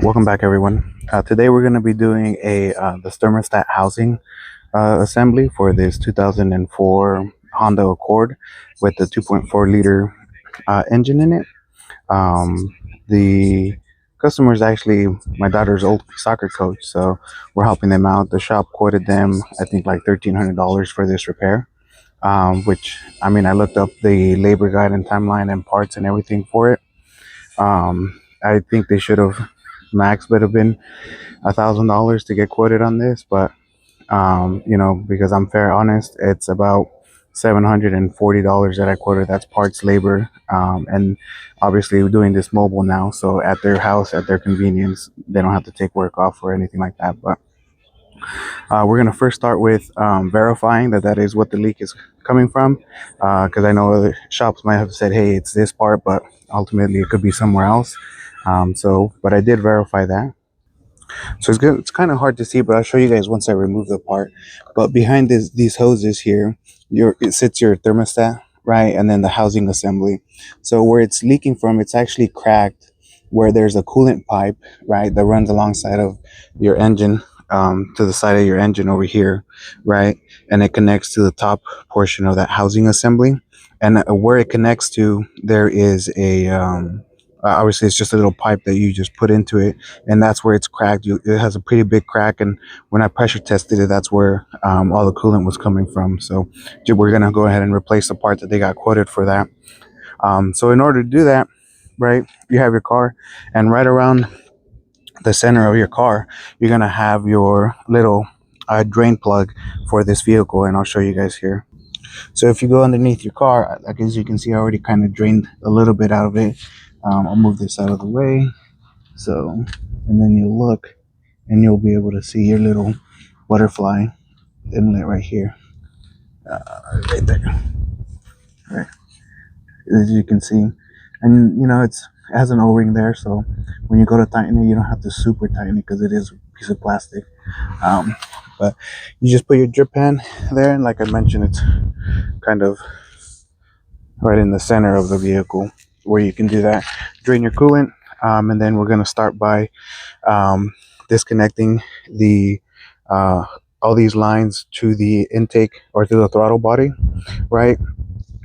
Welcome back, everyone. Today we're going to be doing the thermostat housing assembly for this 2004 Honda Accord with the 2.4 liter engine in it. The customer is actually my daughter's old soccer coach, so we're helping them out. The shop quoted them, I think, like $1,300 for this repair. Which I mean, I looked up the labor guide and timeline and parts and everything for it. I think they should have max would have been $1,000 to get quoted on this, but because I'm fair honest, it's about $740 that I quoted. That's parts, labor, and obviously we're doing this mobile now, so at their house, at their convenience, they don't have to take work off or anything like that. But we're gonna first start with verifying that that is what the leak is coming from, because I know other shops might have said, "Hey, it's this part," but ultimately it could be somewhere else. But I did verify that. So it's good. It's kind of hard to see, but I'll show you guys once I remove the part. But behind these hoses here, it sits your thermostat, right? And then the housing assembly. So where it's leaking from, it's actually cracked where there's a coolant pipe, right, that runs alongside of your engine, to the side of your engine over here, right? And it connects to the top portion of that housing assembly. And where it connects to, there is obviously it's just a little pipe that you just put into it, and that's where it's cracked. It has a pretty big crack, and when I pressure tested it, that's where all the coolant was coming from. So we're gonna go ahead and replace the part that they got quoted for that. So in order to do that, right, you have your car, and right around the center of your car, you're gonna have your little drain plug for this vehicle, and I'll show you guys here. So if you go underneath your car, like as you can see, I already kind of drained a little bit out of it. I'll move this out of the way. So, and then you'll look and you'll be able to see your little butterfly inlet right here, right there, right, as you can see. And it has an O-ring there, so when you go to tighten it, you don't have to super tighten it because it is a piece of plastic. um, but you just put your drip pan there, and like I mentioned, it's kind of right in the center of the vehicle where you can do that, drain your coolant. And then we're going to start by um, disconnecting the all these lines to the intake or to the throttle body, right?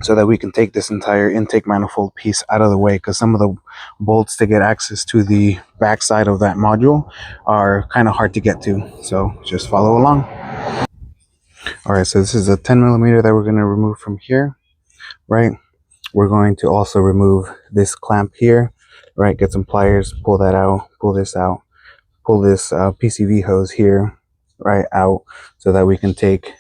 So that we can take this entire intake manifold piece out of the way, because some of the bolts to get access to the back side of that module are kind of hard to get to. So just follow along. All right, so this is a 10 millimeter that we're going to remove from here, right? We're going to also remove this clamp here, right? Get some pliers, pull that out, pull this out, pull this PCV hose here right out, so that we can take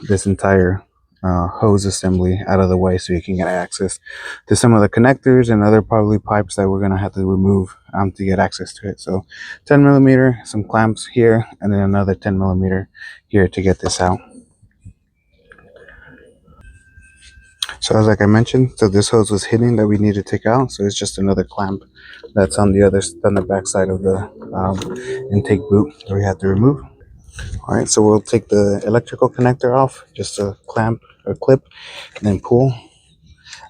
this entire hose assembly out of the way, so you can get access to some of the connectors and other probably pipes that we're going to have to remove to get access to it. So 10 millimeter, some clamps here, and then another 10 millimeter here to get this out. So as like I mentioned, so this hose was hidden that we need to take out, so it's just another clamp that's on the back side of the intake boot that we have to remove. All right, so we'll take the electrical connector off, just a clamp or clip, and then pull.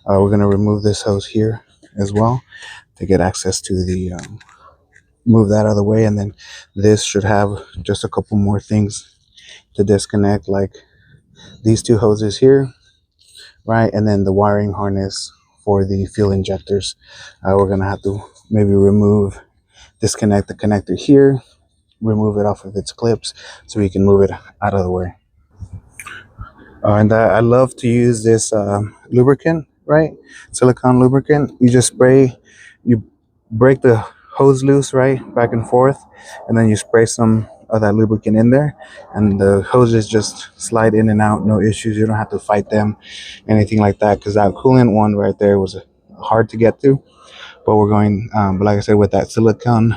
We're going to remove this hose here as well to get access to the move that out of the way. And then this should have just a couple more things to disconnect, like these two hoses here, right? And then the wiring harness for the fuel injectors. We're going to have to maybe disconnect the connector here, remove it off of its clips so we can move it out of the way. And I love to use this lubricant, right? Silicone lubricant. You just spray, you break the hose loose, right, back and forth, and then you spray some of that lubricant in there, and the hoses just slide in and out, no issues. You don't have to fight them, anything like that, because that coolant one right there was hard to get to. But we're going, but like I said, with that silicone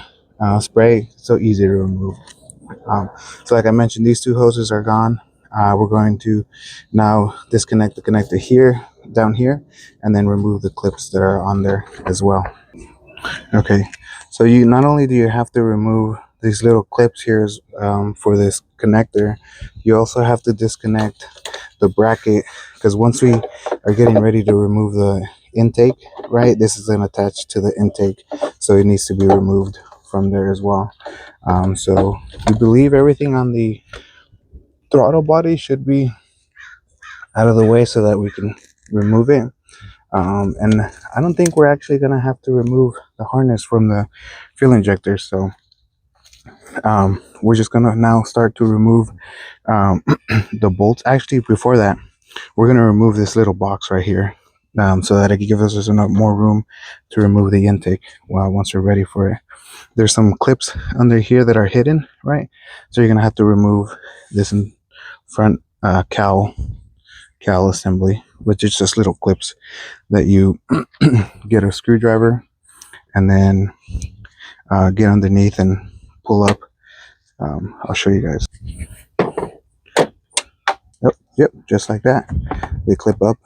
spray, it's so easy to remove. So like I mentioned, these two hoses are gone. We're going to now disconnect the connector here, down here, and then remove the clips that are on there as well. Okay, so you not only do you have to remove these little clips here for this connector, you also have to disconnect the bracket, because once we are getting ready to remove the intake, right, this is then attached to the intake, so it needs to be removed from there as well. So we believe everything on the throttle body should be out of the way so that we can remove it. And I don't think we're actually gonna have to remove the harness from the fuel injector. So we're just gonna now start to remove the bolts. Actually, before that, we're gonna remove this little box right here, so that it can give us enough more room to remove the intake. Well, once we're ready for it, there's some clips under here that are hidden, right? So you're gonna have to remove this in front cowl assembly, which is just little clips that you get a screwdriver and then get underneath and pull up. I'll show you guys. Yep, just like that. They clip up,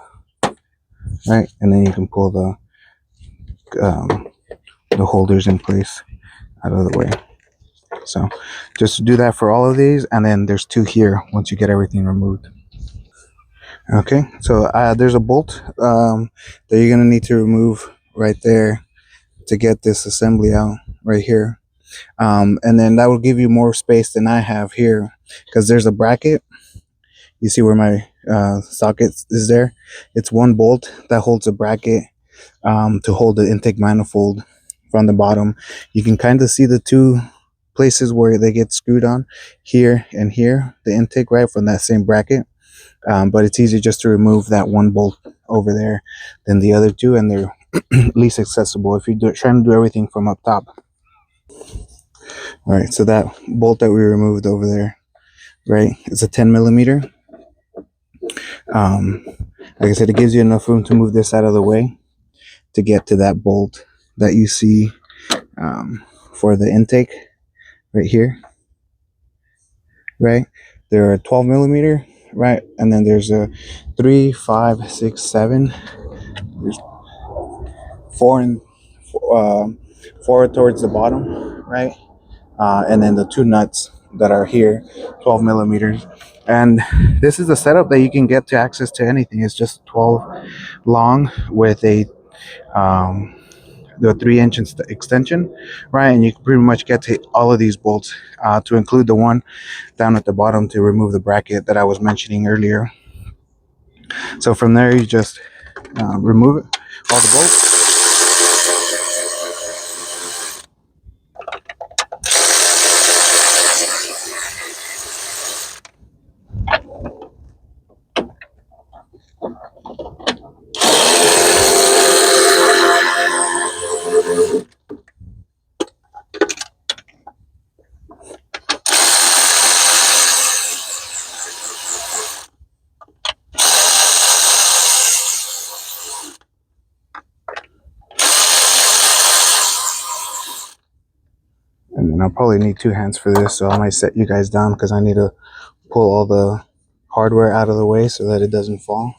right? And then you can pull the holders in place out of the way. So just do that for all of these, and then there's two here once you get everything removed. Okay, so there's a bolt that you're gonna need to remove right there to get this assembly out right here. And then that will give you more space than I have here, because there's a bracket. You see where my socket is there? It's one bolt that holds a bracket to hold the intake manifold from the bottom. You can kind of see the two places where they get screwed on, here and here, the intake, right, from that same bracket. But it's easier just to remove that one bolt over there than the other two, and they're least accessible if you're trying to do everything from up top. All right, so that bolt that we removed over there, right, it's a 10 millimeter. Like I said, it gives you enough room to move this out of the way to get to that bolt that you see for the intake right here, right? There are 12 millimeter, right? And then there's a 3, 5, 6, 7. There's 4 and 4 towards the bottom, right? And then the two nuts that are here, 12 millimeters. And this is the setup that you can get to access to anything. It's just 12 long with a the 3-inch extension, right? And you can pretty much get to all of these bolts, to include the one down at the bottom to remove the bracket that I was mentioning earlier. So from there, you just remove it, all the bolts. And then I'll probably need 2 hands for this, so I might set you guys down because I need to pull all the hardware out of the way so that it doesn't fall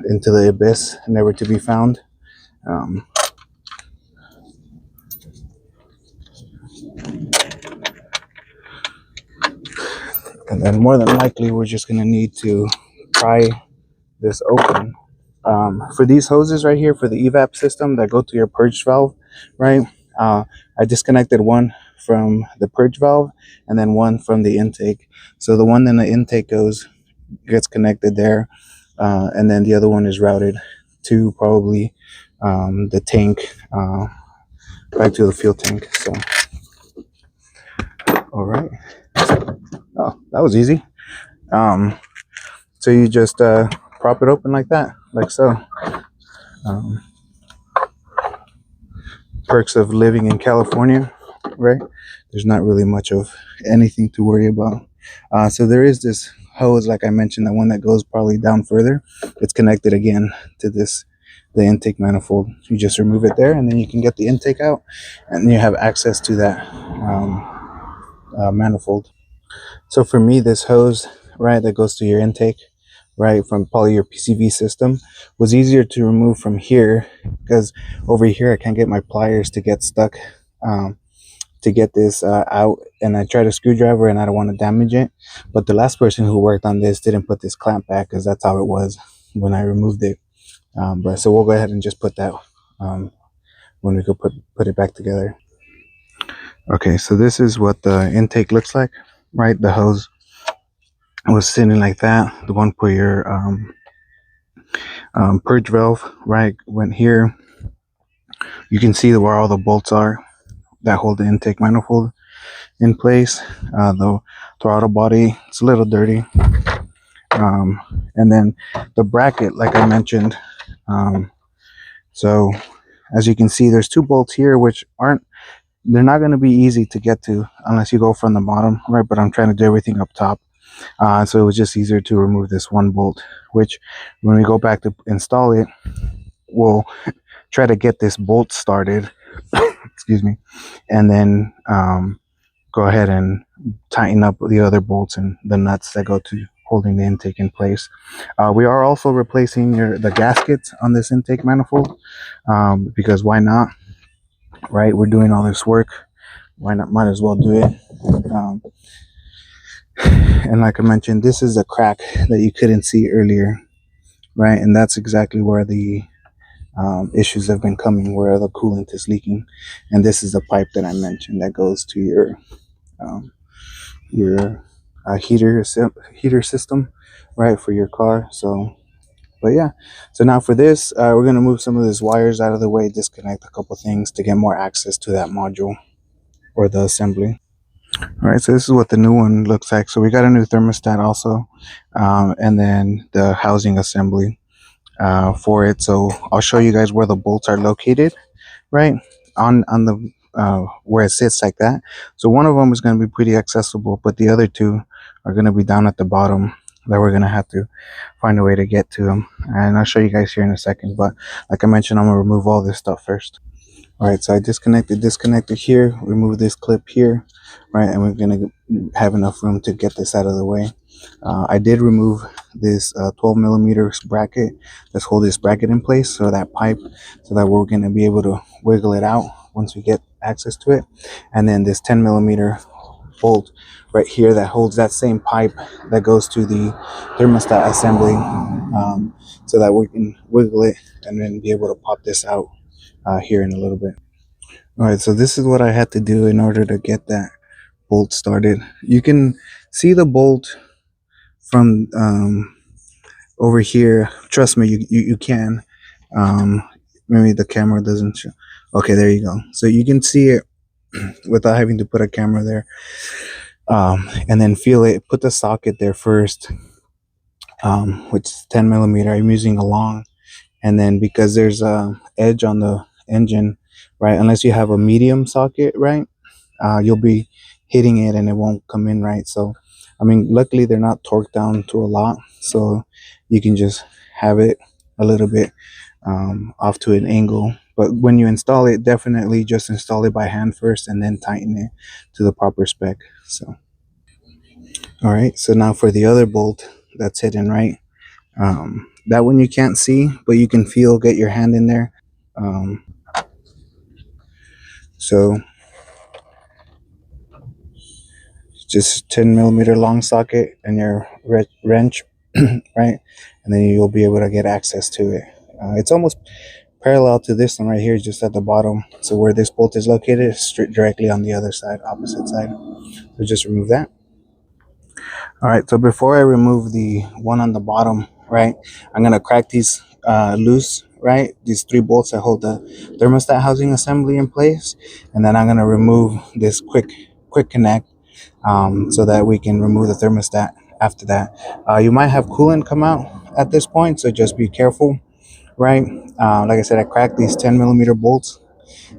into the abyss, never to be found. Um, and then more than likely, we're just going to need to pry this open. For these hoses right here, for the evap system that go to your purge valve, right? I disconnected one from the purge valve and then one from the intake. So the one in the intake gets connected there, and then the other one is routed to probably the tank, back to the fuel tank. So, all right. Oh, that was easy. So you just prop it open like that, like so. Um, Perks of living in California, right? There's not really much of anything to worry about. So there is this hose, like I mentioned, the one that goes probably down further. It's connected again to the intake manifold. You just remove it there, and then you can get the intake out, and you have access to that manifold. So for me, this hose, right, that goes to your intake, right, from probably your PCV system, was easier to remove from here, because over here I can't get my pliers to get stuck, to get this out, and I tried a screwdriver and I don't want to damage it. But the last person who worked on this didn't put this clamp back, because that's how it was when I removed it. But so we'll go ahead and just put that when we go put it back together. Okay, so this is what the intake looks like, right? The hose was sitting like that. The one for your purge valve, right, went here. You can see where all the bolts are that hold the intake manifold in place. The throttle body, it's a little dirty. And then the bracket, like I mentioned. Um, so as you can see, there's two bolts here, which they're not going to be easy to get to unless you go from the bottom, right? But I'm trying to do everything up top. So it was just easier to remove this one bolt, which when we go back to install it, we'll try to get this bolt started, excuse me, and then go ahead and tighten up the other bolts and the nuts that go to holding the intake in place. We are also replacing the gaskets on this intake manifold, because why not, right? We're doing all this work. Why not? Might as well do it. Um, and like I mentioned, this is a crack that you couldn't see earlier, right? And that's exactly where the issues have been coming, where the coolant is leaking. And this is the pipe that I mentioned that goes to um, your heater system, right, for your car. So, but yeah, so now for this, we're gonna move some of these wires out of the way, disconnect a couple things to get more access to that module or the assembly. All right, so this is what the new one looks like. So we got a new thermostat also, and then the housing assembly for it. So I'll show you guys where the bolts are located, right, on the where it sits like that. So one of them is going to be pretty accessible, but the other two are going to be down at the bottom that we're going to have to find a way to get to them. And I'll show you guys here in a second. But like I mentioned, I'm going to remove all this stuff first. All right, so I disconnected here, remove this clip here, right, and we're gonna have enough room to get this out of the way. I did remove this 12 millimeter bracket that's hold this bracket in place, so that pipe, so that we're gonna be able to wiggle it out once we get access to it. And then this 10 millimeter bolt right here that holds that same pipe that goes to the thermostat assembly, so that we can wiggle it and then be able to pop this out here in a little bit. All right, so this is what I had to do in order to get that bolt started. You can see the bolt from over here. Trust me, you can. Um, Maybe the camera doesn't show. Okay, there you go. So you can see it without having to put a camera there. And then feel it. Put the socket there first, which is 10 millimeter. I'm using a long, and then because there's a edge on the engine, right? Unless you have a medium socket, right? You'll be hitting it and it won't come in right. So, I mean, luckily they're not torqued down to a lot, so you can just have it a little bit off to an angle. But when you install it, definitely just install it by hand first and then tighten it to the proper spec. So, all right. So now for the other bolt that's hidden right, that one you can't see, but you can feel. Get your hand in there. Um, so just 10 millimeter long socket and your wrench, right, and then you'll be able to get access to it. It's almost parallel to this one right here, just at the bottom. So where this bolt is located is straight directly on the other side, opposite side. So just remove that. All right, so before I remove the one on the bottom, right, I'm gonna crack these loose, right, these three bolts that hold the thermostat housing assembly in place, and then I'm gonna remove this quick connect, so that we can remove the thermostat after that. You might have coolant come out at this point, so just be careful, right? Like I said, I cracked these 10 millimeter bolts,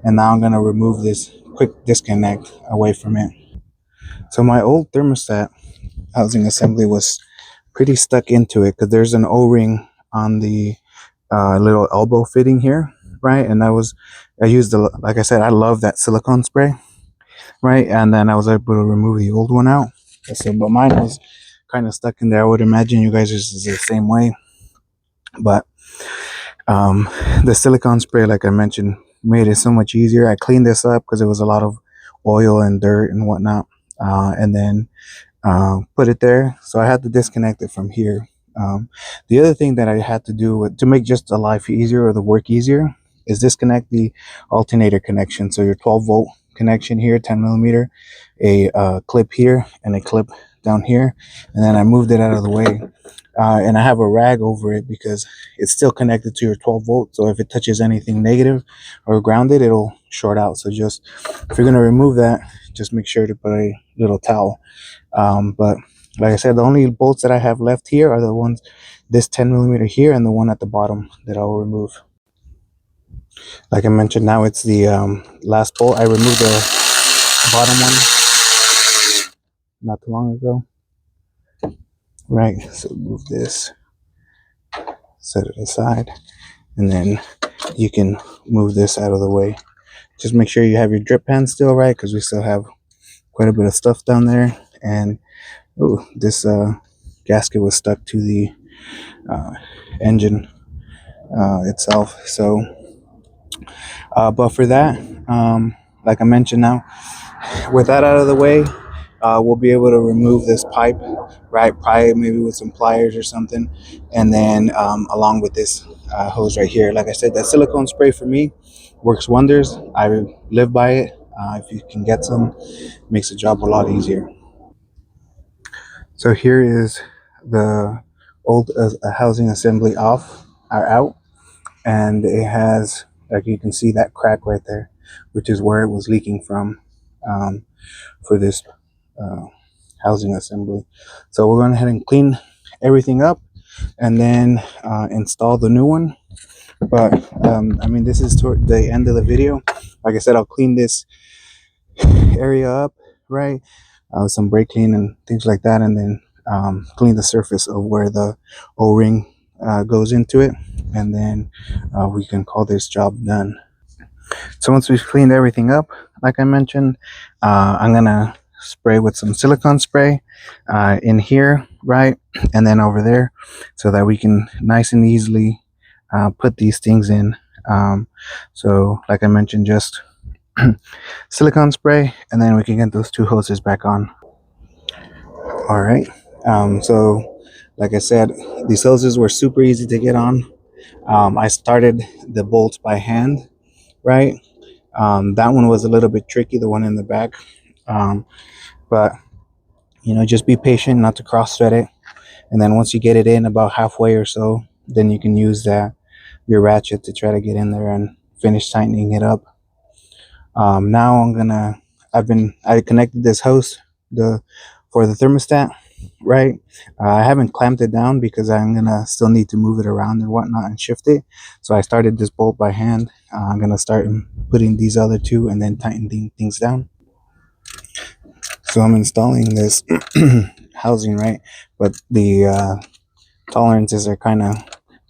and now I'm going to remove this quick disconnect away from it. So my old thermostat housing assembly was pretty stuck into it because there's an O-ring on the little elbow fitting here, right? And I used like I said, I love that silicone spray, right? And then I was able to remove the old one out. So, but mine was kind of stuck in there. I would imagine you guys is the same way. But um, the silicone spray, like I mentioned, made it so much easier. I cleaned this up because it was a lot of oil and dirt and whatnot, and then put it there. So I had to disconnect it from here. The other thing that I had to do to make just the life easier or the work easier is disconnect the alternator connection. So your 12 volt connection here, 10 millimeter, a clip here, and a clip down here, and then I moved it out of the way. And I have a rag over it because it's still connected to your 12 volt. So if it touches anything negative or grounded, it'll short out. So just if you're going to remove that, just make sure to put a little towel. But like I said, the only bolts that I have left here are the ones, this 10 millimeter here and the one at the bottom that I'll remove. Like I mentioned, now it's the last bolt. I removed the bottom one not too long ago. Right, so move this, set it aside, and then you can move this out of the way. Just make sure you have your drip pan still right, because we still have quite a bit of stuff down there. And oh, this gasket was stuck to the engine itself. So but for that, like I mentioned, now with that out of the way, we'll be able to remove this pipe, right? Probably maybe with some pliers or something, and then along with this hose right here. Like I said, that silicone spray for me works wonders. I live by it. If you can get some, makes the job a lot easier. So here is the old housing assembly out, and it has, like you can see, that crack right there, which is where it was leaking from for this housing assembly. So we're going ahead and clean everything up and then install the new one. But I mean, this is toward the end of the video. Like I said, I'll clean this area up, right? Some brake clean and things like that, and then clean the surface of where the O-ring goes into it, and then we can call this job done. So once we've cleaned everything up, like I mentioned, I'm gonna spray with some silicone spray in here, right, and then over there, so that we can nice and easily put these things in. So like I mentioned, just silicone spray, and then we can get those two hoses back on. All right, so like I said, these hoses were super easy to get on. I started the bolts by hand, right? That one was a little bit tricky, the one in the back, but you know, just be patient not to cross thread it, and then once you get it in about halfway or so, then you can use your ratchet to try to get in there and finish tightening it up. Now I connected this hose for the thermostat, right? I haven't clamped it down because I'm gonna still need to move it around and whatnot and shift it. So I started this bolt by hand. I'm gonna start putting these other two and then tightening things down. So I'm installing this housing, right? But the tolerances are kind of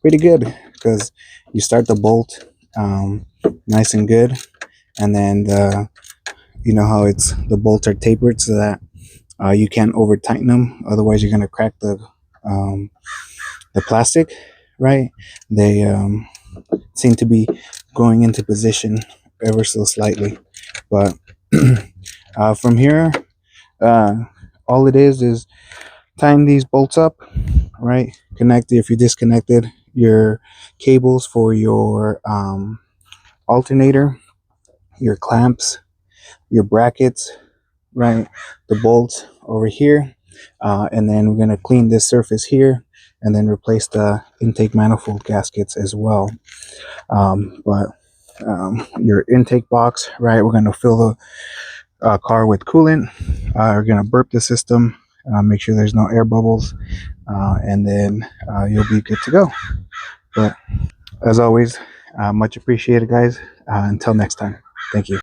pretty good because you start the bolt nice and good, and then you know how the bolts are tapered so that you can't over tighten them, otherwise you're going to crack the plastic, right? They seem to be going into position ever so slightly, but from here, all it is tighten these bolts up, right? Connect, if you disconnected your cables for your alternator, your clamps, your brackets, right, the bolts over here, and then we're going to clean this surface here and then replace the intake manifold gaskets as well. But your intake box, right, we're going to fill the car with coolant. We're going to burp the system, make sure there's no air bubbles, and then you'll be good to go. But as always, much appreciated, guys. Until next time, thank you.